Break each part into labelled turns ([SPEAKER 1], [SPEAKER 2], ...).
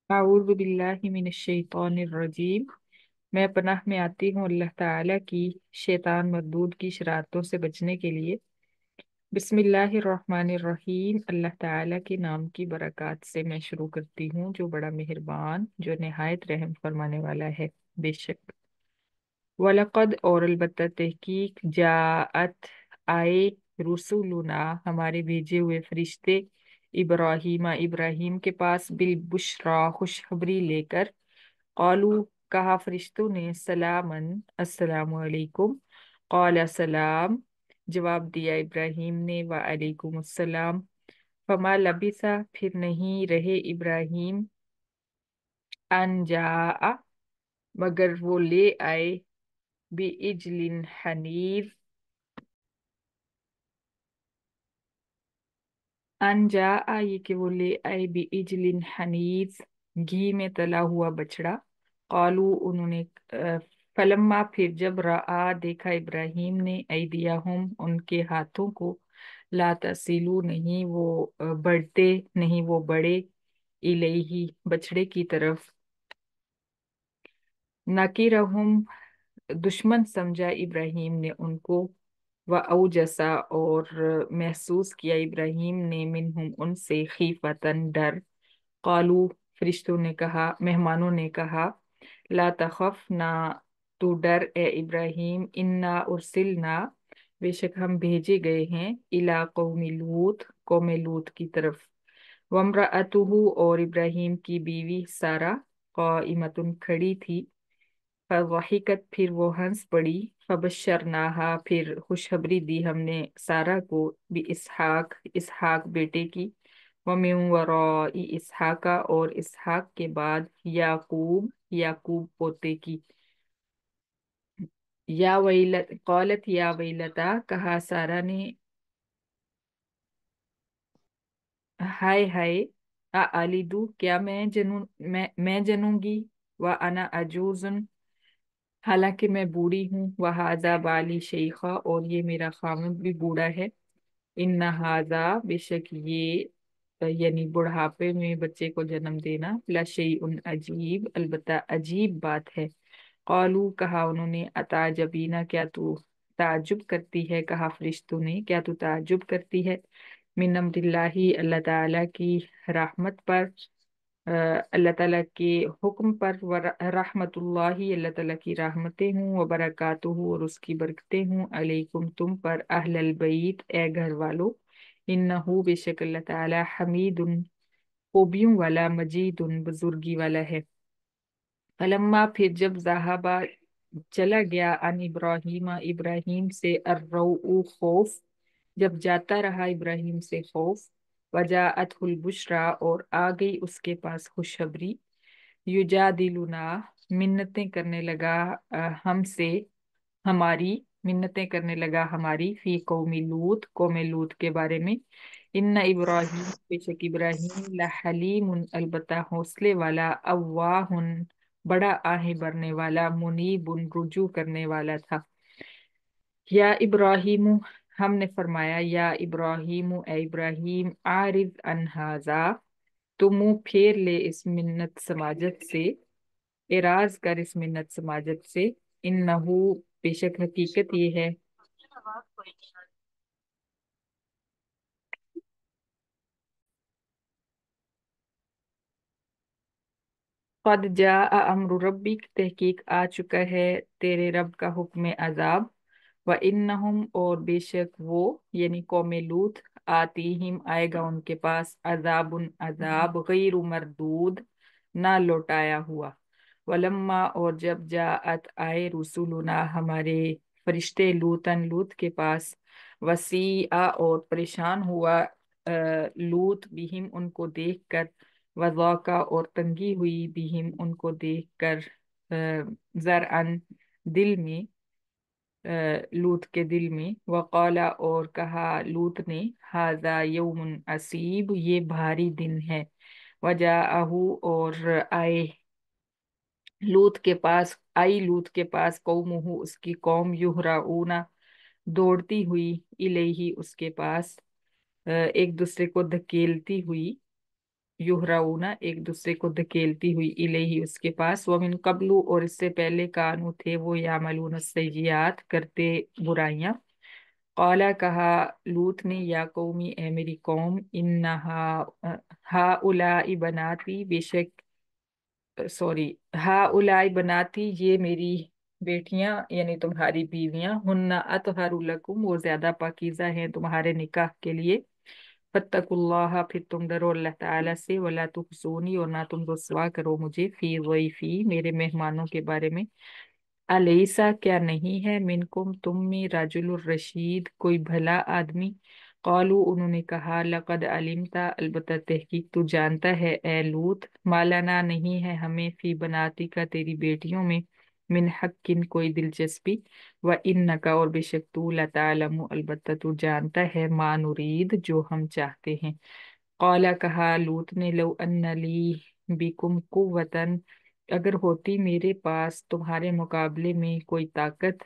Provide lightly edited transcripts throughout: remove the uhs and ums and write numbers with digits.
[SPEAKER 1] अऊज़ु बिल्लाहि मिनश शैतानिर रजीम। मैं पनाह में आती हूँ अल्लाह ताला की शैतान मर्दूद की शरारतों से बचने के लिए। बिस्मिल्लाहिर रहमानिर रहीम। अल्लाह ताला के नाम की बरकत से मैं शुरू करती हूँ, जो बड़ा मेहरबान, जो निहायत रहम फरमाने वाला है। बेशक वलक़द और अलबत्ता तहकीक जाअत आए रुसुलुना हमारे भेजे हुए फरिश्ते इब्राहीम इब्राहीम के पास बिल बुशरा खुशखबरी लेकर। क़ालू कहा फरिश्तों ने सलामन अस्सलामु अलैकुम। क़ाल सलाम जवाब दिया इब्राहीम ने व अलैकुम अस्सलाम। फमा लबिसा फिर नहीं रहे इब्राहीम अन जाआ मगर वो ले आए बि इजलिन हनीर अनजा ये कि वो ले आए बि इजलिन हनीज घी में तला हुआ बछड़ा। कालू उन्होंने फलम्मा फिर जब रआ देखा इब्राहिम ने ऐदियाहुम उनके हाथों को ला तसीलू नहीं वो बढ़ते नहीं वो बड़े इलैही बछड़े की तरफ। नकीरहुम दुश्मन समझा इब्राहिम ने उनको। व औजसा और महसूस किया इब्राहिम ने मिनहुम उनसे खीफतन डर। कालू फरिश्तों ने कहा मेहमानों ने कहा ला तखफ ना तू डर ए इब्राहिम इन्ना उर्सिलना बेशक हम भेजे गए हैं इला कौमी लूत की तरफ। वम्रअतुहु और इब्राहिम की बीवी सारा काइमतुन खड़ी थी। फवहिकत फिर वो हंस पड़ी। फबशरनाहा फिर खुशखबरी दी हमने सारा को भी इसहाक इसहाक बेटे की। वमिन वराई इसहाका और इसहाक के बाद याकूब याकूब पोते की। या वैलत कौलत या वैलता कहा सारा ने हाय हाय आ आलिदू क्या मैं जनूंगी। व अना अजूजुन हालांकि मैं बूढ़ी हूँ। वह हाजा बाली शेखा और ये मेरा खामिद भी बूढ़ा है। इन हाजा बेशक ये यानी बुढ़ापे में बच्चे को जन्म देना लशई उन अजीब अलबत्ता अजीब बात है। कौलू कहा उन्होंने अताजबीना क्या तू ताजुब करती है। कहा फरिश्तों ने क्या तू ताजुब करती है। मिन अम्रिल्लाहि अल्लाह ताला की रहमत पर अ, अल्लाह ताला के हुक्म पर। व रहमतुल्लाहि अल्लाह ताला की रहमतें हूँ व बरकातुहू और उसकी बरकतें हूँ अलैकुम तुम पर अहलल बैत ए घर वालों। इन्नहु बेशक अल्लाह ताला हमीदुन खूबियों वाला मजीदुन बुजुर्गी वाला है। फलम्मा फिर जब जहाबा चला गया अन इब्राहिम इब्राहिम से अर्रऊ खौफ जब जाता रहा इब्राहिम से खौफ। वजाअतहुल बुशरा और आ गई उसके पास खुशखबरी। युजादिलुना मिन्नतें करने लगा हमसे हमारी मिन्नतें करने लगा हमारी फी कौमी लूत के बारे में। इन्ना इब्राहिम बेशक इब्राहिम लहलीम अलबत्ता हौसले वाला अव्वाहुन बड़ा आहे भरने वाला मुनीबुन रुजू करने वाला था। या इब्राहिम हमने फरमाया या इब्राहिम ए इब्राहिम आरिज अनहाजा तो मुंह फेर ले इस मिन्नत समाजत से। एराज कर इस मिन्नत समाजत से। इन्नहु बेशक हकीकत ये है। कद जा अमरु रब्बिक तहकीक आ चुका है तेरे रब का हुक्म अजाब। व इन्नहुम और बेशक वो यानी कौमे लूत आतीहिम आएगा उनके पास अजाबुन अजाब गैरु मरदूद ना लौटाया हुआ। वलम्मा और जब जाअत आए रुसुलुना हमारे फरिश्ते लूतन लूत के पास। वसीआ और परेशान हुआ लूत बिहिम उनको देखकर। वज़ाका और तंगी हुई बिहिम उनको देखकर ज़रअन दिल में लूत के दिल में। वक़ाला और कहा लूत ने हाजा यौमुन असीब ये भारी दिन है। वजाअहू और आए लूत के पास आई लूत के पास कौमुहू उसकी कौम युहराऊना दौड़ती हुई इलेही उसके पास एक दूसरे को धकेलती हुई। युहराऊना एक दूसरे को धकेलती हुई इलेही उसके पास, वमिन कबलू और इससे पहले कानू थे वो यामलून सय्यात करते बुराइयां। कौला कहा लूत ने या कौमी ए मेरी कौम इन्नहा हा उलाई बनाती बेशक सॉरी हा उलाई बनाती ये मेरी बेटियां यानी तुम्हारी बीवियां, हुन्ना अतहरु लकुम वो ज्यादा पाकीज़ा हैं तुम्हारे निकाह के लिए। फत्तकुल्लाह फिर तुम डरो अल्लाह ताला से, वला तुखजूनी और ना तुम रुसवा करो मुझे, फी ज़ैफ़ी मेरे मेहमानों के बारे में। अलैसा क्या नहीं है मिनकुम तुम में राजुलुर रशीद कोई भला आदमी। qalu उन्होंने कहा लक़द अलिमता अलबत्ता तहकीक तू जानता है ए लूत, मालाना नहीं है हमें फी बनाती का तेरी बेटियों में मिन हक्किन कोई दिलचस्पी। व इन्नका और बेशक तू लतालमु अलबत्ता तू जानता है मा नुरीद जो हम चाहते हैं। कौला कहा लूत ने लो अन्न ली बिकुम कुव्वतन अगर होती मेरे पास तुम्हारे मुकाबले में कोई ताकत,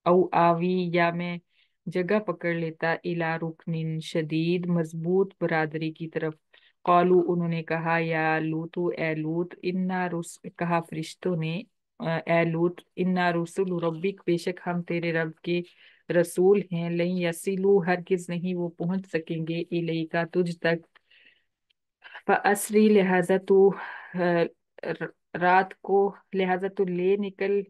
[SPEAKER 1] औ आवी या मैं जगह पकड़ लेता इला रुकनिन शदीद मजबूत बरादरी की तरफ। कौलू उन्होंने कहा या लूतू ए लूत इन्ना रुस कहा फरिश्तों ने ए लूत इन्ना रुसुल रब्बिक बेशक हम तेरे रब के रसूल हैं, लई यसीलू हरगिज नहीं वो पहुंच सकेंगे इलेका तुझ तक। असरी लिहाजा तू रात को लिहाजा तू ले निकल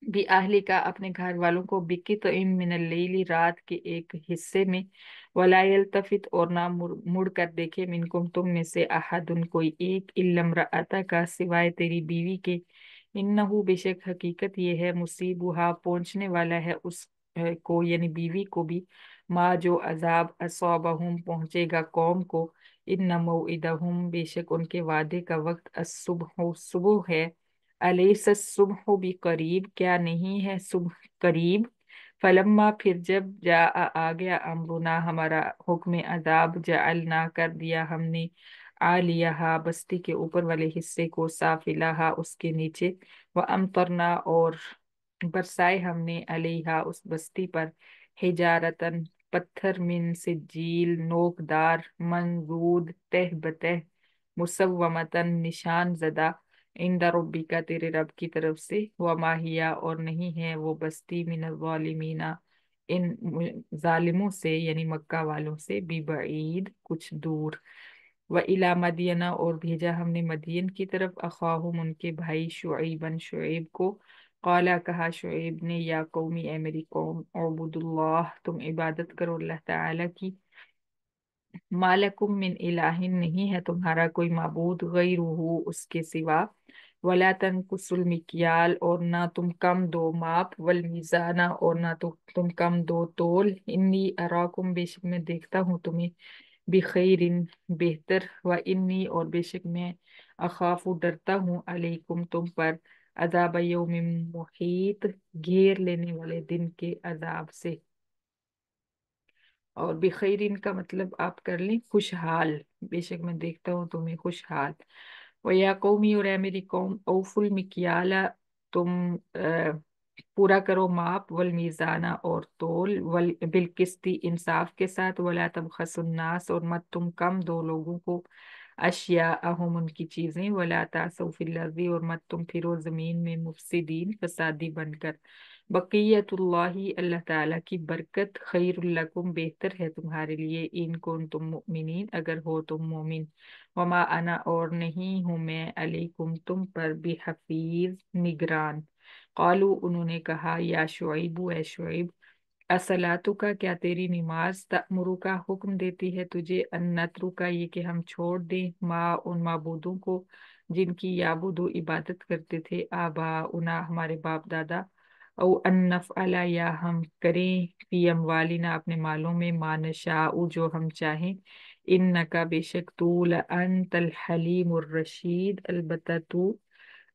[SPEAKER 1] भी आहली का अपने घर वालों को बिकी तो इम मिनल लैली रात के एक हिस्से में। वला यल्तफित और ना मुड़ कर देखे मिनकुम तुम में से अहदुन कोई एक इल्लम रअता का सिवाय तेरी बीवी के। इन्नहु बेशक हकीकत ये है मुसीबुहा पहुंचने वाला है उस को यानी बीवी को भी, माँ जो अजाब असौबहुम पहुंचेगा कौम को। इन मौइदहुम बेशक उनके वादे का वक्त असुबह सुबह है। अलैसा सुबह भी करीब क्या नहीं है सुबह करीब। फलम्मा फिर जब जा आ गया अमरुना हमारा हुक्म अजाब जअल ना कर दिया हमने आलियाहा बस्ती के ऊपर वाले हिस्से को साफिलाहा उसके नीचे, व अमतरना और बरसाए हमने अलैहा उस बस्ती पर हिजारतन पत्थर मिन सिज्जील नोकदार मंजूद तह बतह मुसव्वमतन निशान जदा इंदा रब्बिका तेरे रब की तरफ से। व माहिया और नहीं है वो बस्ती मिन ज़ालिमीना इन जालिमों से यानी मक्का वालों से बिबईद कुछ दूर। व इला मदियना और भेजा हमने मदियन की तरफ अखाहुम उनके भाई शुएबन शुएब को। कौला कहा शुएब ने या कौमी ए मेरी कौम अबुदुल्लाह तुम इबादत करो अल्लाह ताला की, मालकुम मिन इलाहिन नहीं है तुम्हारा कोई माबूद गैरुहु उसके सिवा। वला तनकुसुल मिकियाल और ना तुम कम दो माप, वल मीजाना और ना तो तुम कम दो तोल। इन्नी अराकुम बेशक मैं देखता हूँ तुम्हें बिखैरिन बेहतर, व इन्नी और बेशक मैं अखाफु डरता हूँ अलैकुम तुम पर अजाब यौमिन मुहीत घेर लेने वाले दिन के अजाब से। और बिखैरिन का मतलब आप कर लें खुशहाल, बेशक मैं देखता हूँ तुम्हें खुशहाल। व या कौमी और ए मेरी कौम औफुल मिकियाला तुम पूरा करो माप, वल मीजाना और तोल, वल बिलकिस्ती इंसाफ के साथ, वला तबखसुन्नास और मत तुम कम दो लोगों को अशिया अहम उनकी चीजें, वला तासौ फिल अर्दी और मत तुम फिरो जमीन में मुफसिदीन फसादी बनकर। बक़ियतुल्लाही अल्लाह ताला की बरकत खैरुल लकुम बेहतर है तुम्हारे लिए, इन कुन तुम मुमिनीन अगर हो तुम मोमिन। वमा अना और नहीं हूँ मैं अलैकुम तुम पर बिहफीज निगरान। कालू उन्होंने कहा या शुएबु ए शुएब असलातु का क्या तेरी नमाज तअमुरु का हुक्म देती है तुझे, अन्नत्रु का ये कि हम छोड़ दें माँ उन माबूदों को जिनकी याबुदु इबादत करते थे आबा उना हमारे बाप दादा, औ अन्नफ अला या हम करें फी अमवालिना अपने मालों में मा नशाउ जो हम चाहें। इन्नका बेशक तू लअंतल हलीमुर रशीद अलबत्ता तू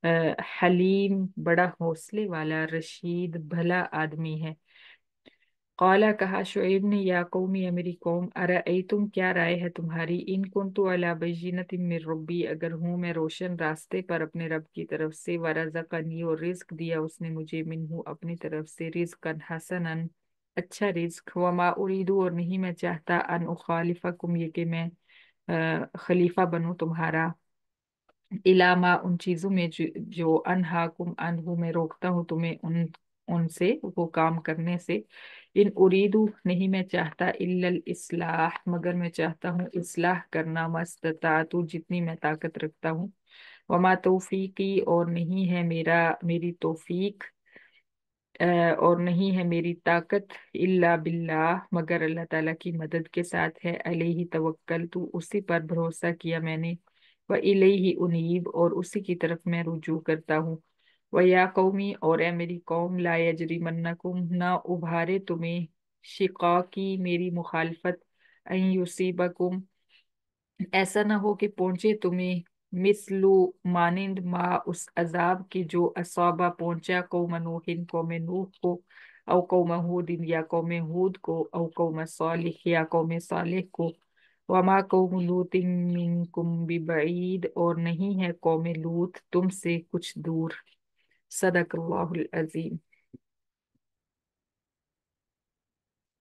[SPEAKER 1] हलीम बड़ा हौसले वाला रशीद भला आदमी है। कौला कहा शुएब ने या कौमी या मेरी कौम तुम क्या राय है तुम्हारी, इन कुन्तु अला बय्यिनतिन मिर रब्बी अगर हूँ मैं रोशन रास्ते पर अपने रब की तरफ से, वरज़क़नी और रिज्क दिया उसने मुझे मिन्हु अपनी तरफ से रिज़्क़न हसनन अच्छा रिज्क, वमा उरीदु और नहीं मैं चाहता अन उखालिफकुम ये कि मैं खलीफा बनूं तुम्हारा, इलामा उन चीजों में जो अनहाकुम अनहु में रोकता हूँ तुम्हें उन उनसे, वो काम करने से। इन उरीदु नहीं मैं चाहता, इल्लल इस्लाह मगर मैं चाहता हूँ इस्लाह करना, मस्ततातु जितनी मैं ताकत रखता हूँ। वमा तौफीकी और नहीं है मेरी तौफीक, और नहीं है मेरी ताकत, इल्ला बिल्लाह मगर अल्लाह ताला की मदद के साथ है। अलैहि तवक्कल तू उसी पर भरोसा किया मैंने, व इलैहि उनीब और उसी की तरफ मैं रुजू करता हूँ। व या कौमी और ए मेरी कौम, ला यजरिमन्नकुम ना उभारे तुम्हें, शिकाकी मेरी मुखालफत, अन युसीबकुम ऐसा ना हो कि पहुंचे तुम्हें, मिसलु मानिंद मा उस अजाब की जो असौबा पहुंचा कौम नूहिन कौम नूह को, औ कौम हूदिन या कौम हूद को, औ कौम सालिह या कौम सालिह को। वमा कौम लूतिन मिनकुम बिबईद और नहीं है कौम लूत तुमसे कुछ दूर। सदकल्लाहुल अजीम।